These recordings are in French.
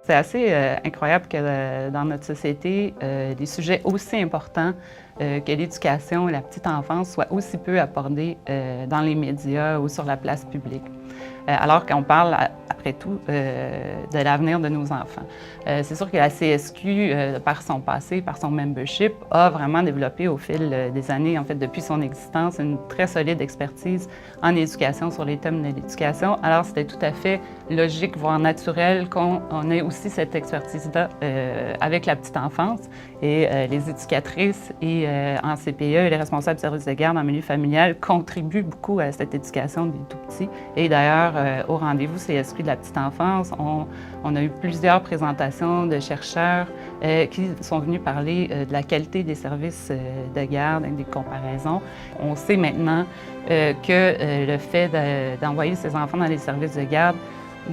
C'est assez incroyable que dans notre société, des sujets aussi importants que l'éducation et la petite enfance soient aussi peu abordés dans les médias ou sur la place publique. Alors qu'on parle, après tout, de l'avenir de nos enfants. C'est sûr que la CSQ, par son passé, par son membership, a vraiment développé au fil des années, en fait, depuis son existence, une très solide expertise en éducation sur les thèmes de l'éducation. Alors, c'était tout à fait logique, voire naturel, qu'on ait aussi cette expertise-là avec la petite enfance. Et les éducatrices et en CPE et les responsables de services de garde en milieu familial contribuent beaucoup à cette éducation des tout-petits. Et d'ailleurs, au rendez-vous CSQ de la petite enfance, on a eu plusieurs présentations de chercheurs qui sont venus parler de la qualité des services de garde et des comparaisons. On sait maintenant que le fait d'envoyer ses enfants dans les services de garde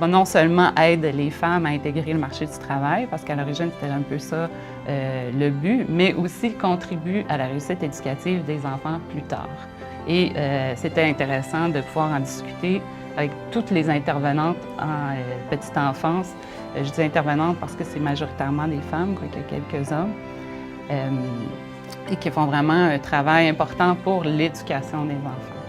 non seulement aide les femmes à intégrer le marché du travail, parce qu'à l'origine, c'était un peu ça le but, mais aussi contribue à la réussite éducative des enfants plus tard. Et c'était intéressant de pouvoir en discuter avec toutes les intervenantes en petite enfance. Je dis intervenantes parce que c'est majoritairement des femmes, quoique quelques hommes, et qui font vraiment un travail important pour l'éducation des enfants.